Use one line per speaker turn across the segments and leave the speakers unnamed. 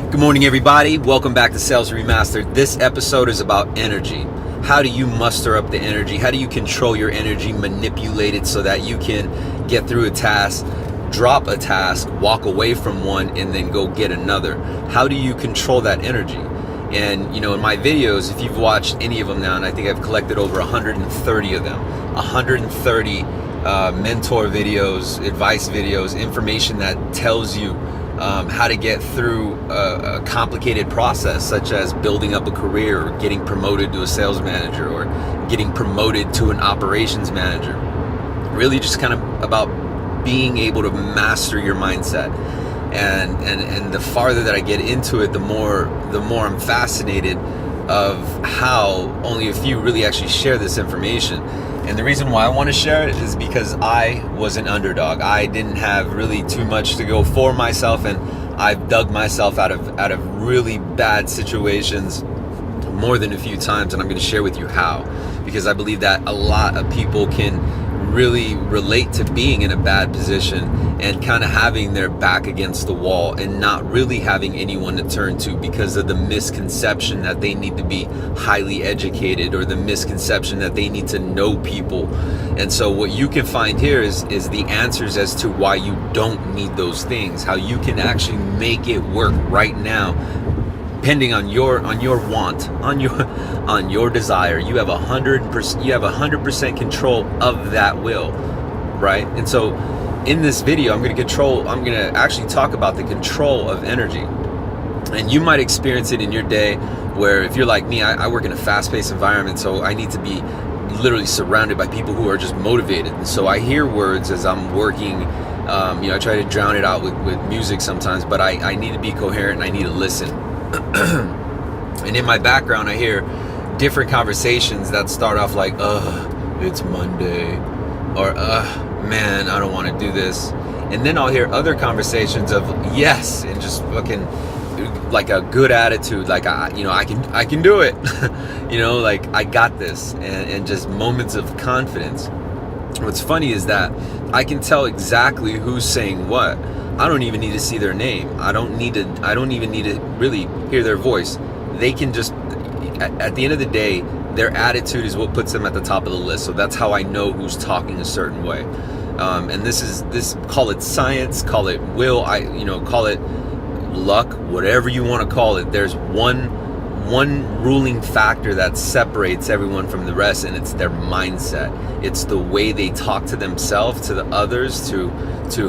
Good morning, everybody. Welcome back to Sales Remastered. This episode is about energy. How do you muster up the energy? How do you control your energy, manipulate it so that you can get through a task, drop a task, walk away from one, and then go get another? How do you control that energy? And in my videos, if you've watched any of them now, and I think I've collected over 130 of them, 130 mentor videos, advice videos, information that tells you how to get through a complicated process, such as building up a career or getting promoted to a sales manager or getting promoted to an operations manager. Really just kind of about being able to master your mindset. And the farther that I get into it, the more I'm fascinated of how only a few really actually share this information. And the reason why I want to share it is because I was an underdog. I didn't have really too much to go for myself, and I've dug myself out of really bad situations more than a few times, and I'm going to share with you how, because I believe that a lot of people can really relate to being in a bad position and kind of having their back against the wall and not really having anyone to turn to because of the misconception that they need to be highly educated or the misconception that they need to know people. And so what you can find here is the answers as to why you don't need those things, how you can actually make it work right now. Depending on your want, on your desire, you have 100% control of that will, right? And so in this video, I'm going to actually talk about the control of energy. And you might experience it in your day where, if you're like me, I work in a fast-paced environment, so I need to be literally surrounded by people who are just motivated. And so I hear words as I'm working. I try to drown it out with music sometimes, but I need to be coherent and I need to listen. And in my background, I hear different conversations that start off like, it's Monday, or man, I don't want to do this. And then I'll hear other conversations of yes, and just fucking like a good attitude, like I can do it. Like I got this, and just moments of confidence. What's funny is that I can tell exactly who's saying what. I don't even need to see their name. I don't even need to really hear their voice. They can just, at the end of the day, their attitude is what puts them at the top of the list. So that's how I know who's talking a certain way. And this call it science, call it will, call it luck, whatever you want to call it. There's one ruling factor that separates everyone from the rest, and it's their mindset. It's the way they talk to themselves, to the others, to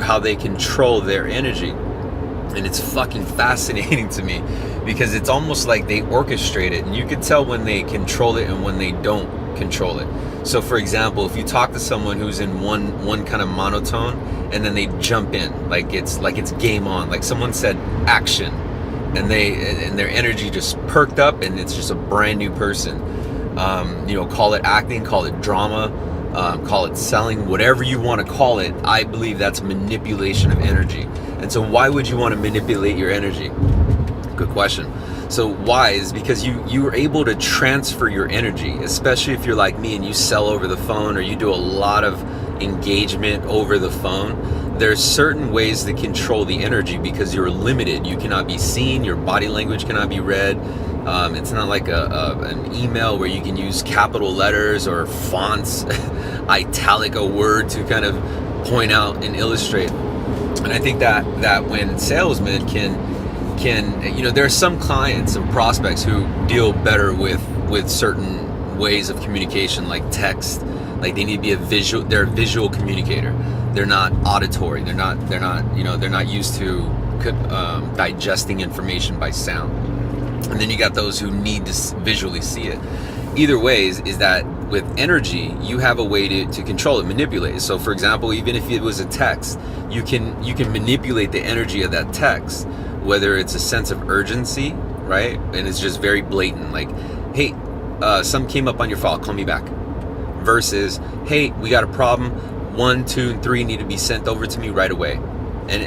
how they control their energy. And it's fucking fascinating to me because it's almost like they orchestrate it, and you can tell when they control it and when they don't control it. So for example, if you talk to someone who's in one kind of monotone and then they jump in like it's game on, like someone said action, and their energy just perked up, and it's just a brand new person. Call it acting, call it drama, call it selling, whatever you want to call it. I believe that's manipulation of energy. And so why would you want to manipulate your energy? Good question. So why is because you are able to transfer your energy, especially if you're like me and you sell over the phone or you do a lot of engagement over the phone. There's certain ways to control the energy because you're limited. You cannot be seen. Your body language cannot be read. It's not like an email where you can use capital letters or fonts, italic a word to kind of point out and illustrate. And I think that when salesmen can there are some clients and prospects who deal better with certain ways of communication, like text. Like they need to be they're a visual communicator. They're not auditory. They're not used to digesting information by sound. And then you got those who need to visually see it. Either way is that with energy, you have a way to control it, manipulate it. So for example, even if it was a text, you can manipulate the energy of that text, whether it's a sense of urgency, right? And it's just very blatant, like, hey, something came up on your file, call me back. Versus, hey, we got a problem, 1, 2, and 3 need to be sent over to me right away. And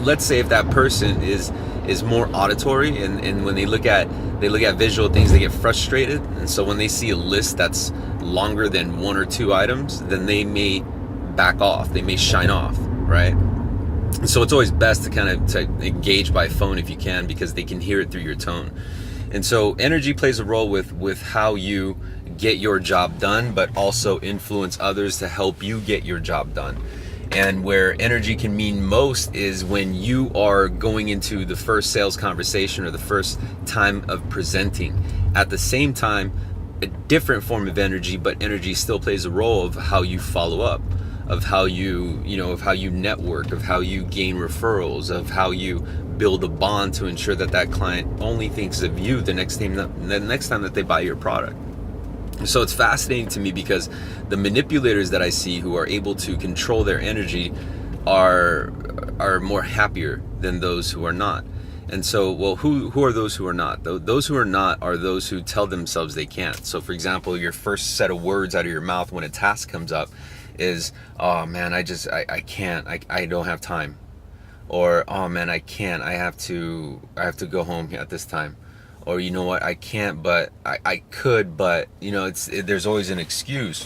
let's say if that person is more auditory, and when they look at visual things, they get frustrated, and so when they see a list that's longer than 1 or 2 items, then they may back off, they may shine off, right? So it's always best to kind of to engage by phone if you can, because they can hear it through your tone. And so energy plays a role with how you get your job done, but also influence others to help you get your job done. And where energy can mean most is when you are going into the first sales conversation or the first time of presenting. At the same time, a different form of energy, but energy still plays a role of how you follow up, of how of how you network, of how you gain referrals, of how you build a bond to ensure that that client only thinks of you the next time that they buy your product. So it's fascinating to me because the manipulators that I see who are able to control their energy are more happier than those who are not. And so, well, who are those who are not? Those who are not are those who tell themselves they can't. So for example, your first set of words out of your mouth when a task comes up is, oh man, I can't, I don't have time. Or, oh man, I can't, I have to go home at this time. Or, you know what, I can't, but I could, but there's always an excuse.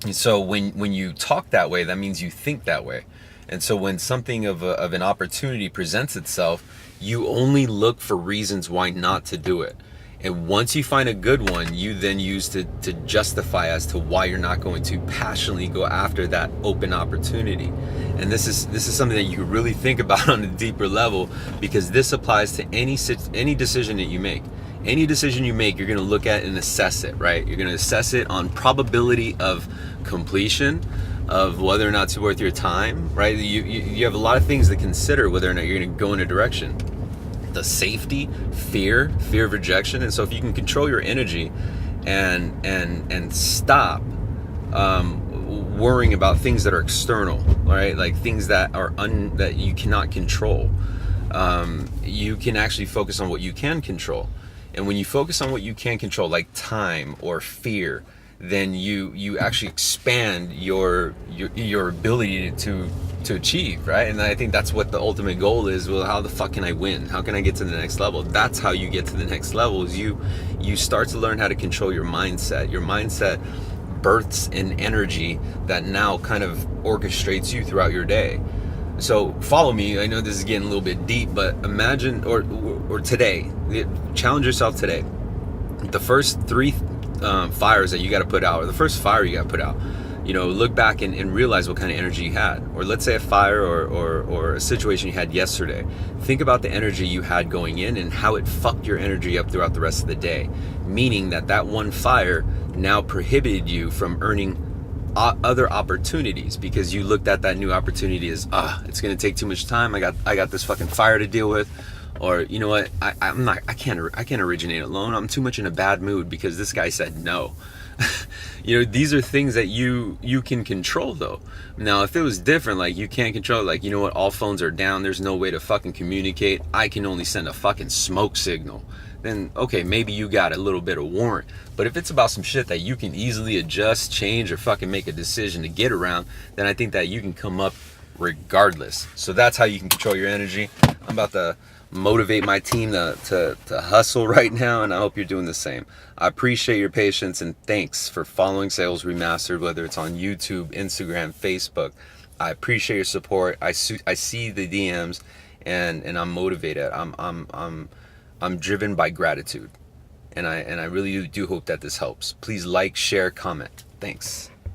And so when you talk that way, that means you think that way. And so when something of an opportunity presents itself, you only look for reasons why not to do it. And once you find a good one, you then use to justify as to why you're not going to passionately go after that open opportunity. And this is something that you really think about on a deeper level, because this applies to any decision that you make. Any decision you make, you're going to look at and assess it, right? You're going to assess it on probability of completion, of whether or not it's worth your time, right? You have a lot of things to consider whether or not you're going to go in a direction. The safety, fear of rejection. And so if you can control your energy and stop worrying about things that are external, right? Like things that are that you cannot control, you can actually focus on what you can control. And when you focus on what you can control, like time or fear, then you actually expand your ability to achieve, right? And I think that's what the ultimate goal is. Well, how the fuck can I win? How can I get to the next level? That's how you get to the next level, is you start to learn how to control your mindset. Your mindset births an energy that now kind of orchestrates you throughout your day. So follow me. I know this is getting a little bit deep, but imagine, or today, challenge yourself today. The first 3 fires that you got to put out, or the first fire you got to put out, look back and realize what kind of energy you had. Or let's say a fire or a situation you had yesterday. Think about the energy you had going in and how it fucked your energy up throughout the rest of the day. Meaning that one fire now prohibited you from earning other opportunities, because you looked at that new opportunity as, it's going to take too much time. I got this fucking fire to deal with. Or, you know what, I can't originate alone. I'm too much in a bad mood because this guy said no. These are things that you can control though. Now, if it was different, like you can't control, like, you know what, all phones are down, there's no way to fucking communicate, I can only send a fucking smoke signal, then okay, maybe you got a little bit of warrant. But if it's about some shit that you can easily adjust, change, or fucking make a decision to get around, then I think that you can come up regardless. So that's how you can control your energy. I'm about to motivate my team to hustle right now, and I hope you're doing the same. I appreciate your patience, and thanks for following Sales Remastered, whether it's on YouTube, Instagram, Facebook. I appreciate your support. I see the DMs, and I'm motivated. I'm driven by gratitude, and I really do hope that this helps. Please like, share, comment. Thanks.